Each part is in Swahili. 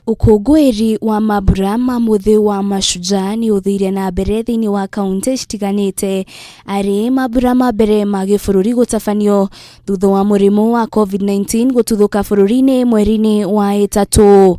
Ukunguiri wa mambura ma muthi wa Mashujaa ni uthire na mbere thiini wa kaunti itiganite ari mambura ma mbere ma gibũrũri gũtabanio thutha wa mũrimũ wa COVID-19 gũtuthũka bũrũri-inĩ mweri-inĩ wa ĩtatũ.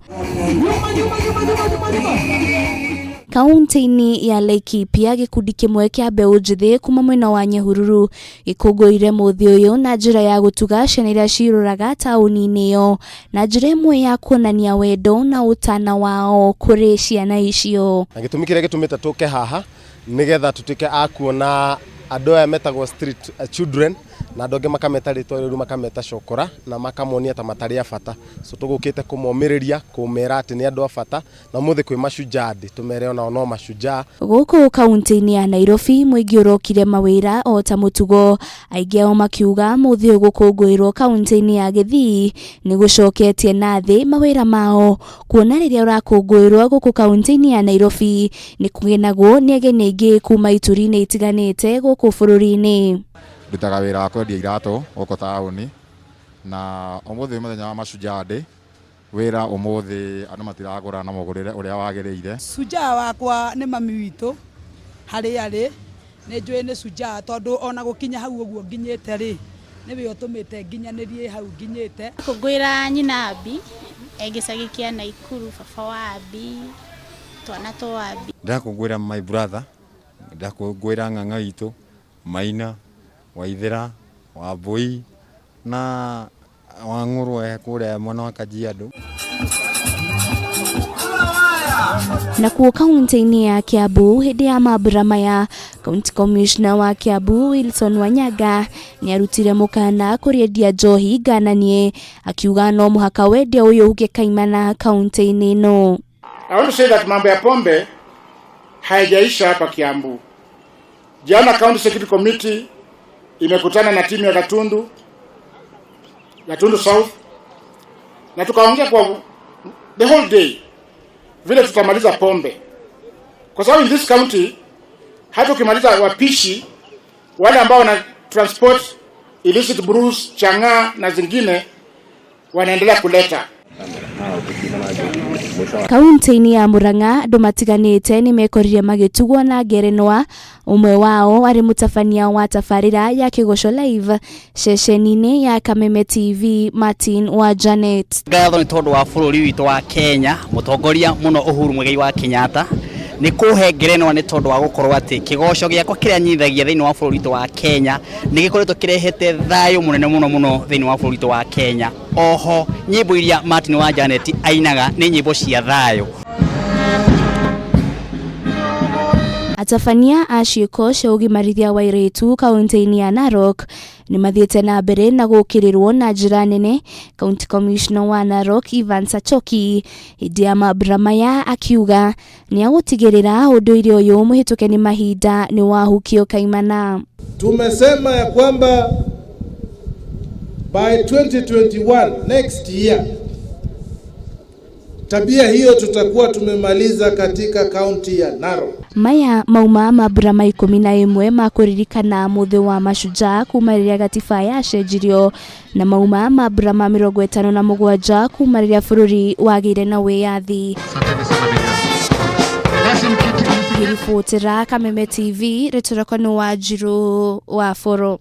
Kaunti-ini ya Laikipia gikundi kimwe kia mbeũ njithi kuma mwena wa Nyahururu gĩkũngũĩire muthi ũyũ na njira ya gũtuga ciana iria cirũraga taũni-inĩ ĩyo na njira imwe ya kuonania wendo na ũtana wao kũrĩ ciana icio. Na gĩtũmi kĩrĩa gĩtũmĩte tũke haha nĩgetha tutuĩke a kuona andũ aya metagwo street children na andũ angĩ makameta rĩtwa rĩu makameta cokora na makamonia ta matarĩ a bata, so tũgũkĩte kũmomĩrĩria kũmera atĩ nĩ andũ a bata na mũthĩ kwĩ Mashujaa tũmere ona no Mashujaa. Gũkũ kaunti-inĩ ya Nairobi mũingĩ ũrokire mawĩra o ta mũtugo, aingĩ ao makiuga mũthĩ ũyũ gũkũngũĩrwo kaunti-inĩ ya Gĩthii nĩ gũcoketie na thĩ mawĩra mao, kuona rĩrĩa ũrakũngũĩrwo gũkũ kaunti-inĩ ya Nairobi nĩ kũgenagwo nĩ ageni aingĩ kuma ituri-inĩ itiganĩte gũkũ bũrũri-inĩ. Ndutaga wĩra wa kwendia iratũ gũkũ taũni na ũmũthĩ mũthenya wa Mashujaa wĩra ũmũthĩ andũ matiragũra na mũgũrĩre ũrĩa wagĩrĩire. Shujaa wakwa nĩ mami witũ harĩa arĩ, nĩ njũĩ nĩ Shujaa tondũ ona gũkinya hau ũguo nginyĩte rĩ nĩwe ũtũmĩte nginyanĩrie hau nginyĩte. Kũngũĩra nyina Abi gĩcagi kĩa Naikuru, baba wa Abi, twana twa Abi. Ndakũngũĩra my brother, ndakũngũĩra ng'ang'a itũ, Maina, Waithera, Wambui na Wang'ũrwe kũrĩa mwena wa Kajiado. Na kuo kaunti-inĩ ya Kiambu hĩndĩ ya mambura maya, County Commissioner wa Kiambu Wilson Wanyaga nĩ arutire mũkana kũrĩ endia njohi ngananie, akiuga no mũhaka wendia ũyũ ũngĩkaimana kaunti-inĩ ĩno. I want to say that mambo ya pombe haijaisha hapa Kiambu. Jana County Security Committee imekutana na timu ya Gatundu South na tukaongea kwa the whole day vile tutamaliza pombe, kwa sababu in this county hata ukimaliza wapishi wale ambao wana transport illicit brews, chang'aa na zingine wanaendelea kuleta. Kaunti-ini ya Murang'a andũ matiganĩte nĩ mekorire magĩtugwo na ngerenwa, ũmwe wao arĩ mũtabania wa tabarĩra ya Kĩgoco Live ceceni-inĩ ya Kameme TV Martin wa Janet. Ngatho nĩ tondũ wa bũrũri witũ wa Kenya, mũtongoria mũno Uhuru Muigai wa Kenyatta nĩ kũhe ngerenwa nĩ tondũ wa gũkorwo atĩ kĩgoco gĩakwa kĩrĩa nyithagia thĩinĩ wa bũrũri witũ wa Kenya nĩ gĩkoretwo kĩrehete thayũ mũnene mũno thĩinĩ wa bũrũri witũ wa Kenya. Oho nyĩmbo iria Martin wa Janet ainaga nĩ nyĩmbo cia thayũ. Atabania a ciĩko cia ũgimarithia wa airĩtu kaunti-inĩ ya Narok nĩ mathiĩte na mbere na gũkĩrĩrwo na njĩra nene. County Commissioner wa Narok Ivan Sachoki hĩndĩ ya mambura maya akiuga nĩ agũtigĩrĩra ũndũire ũyũ mũhĩtũke nĩ mahinda nĩ wahukio kaimana. Tumesema ya kwamba by 2021 next year tabia hiyo tutakuwa tumemaliza katika kaunti ya Narok. Maya mauma mambura ma 11 ma kũririkana muthi wa Mashujaa kuma rĩrĩa gatiba yacenjirio na mauma mambura ma 57 kuma rĩrĩa bũrũri wagĩire na wĩyathi. Ribotera Kameme TV, rĩtũrakano wa Njirũ wa Foro.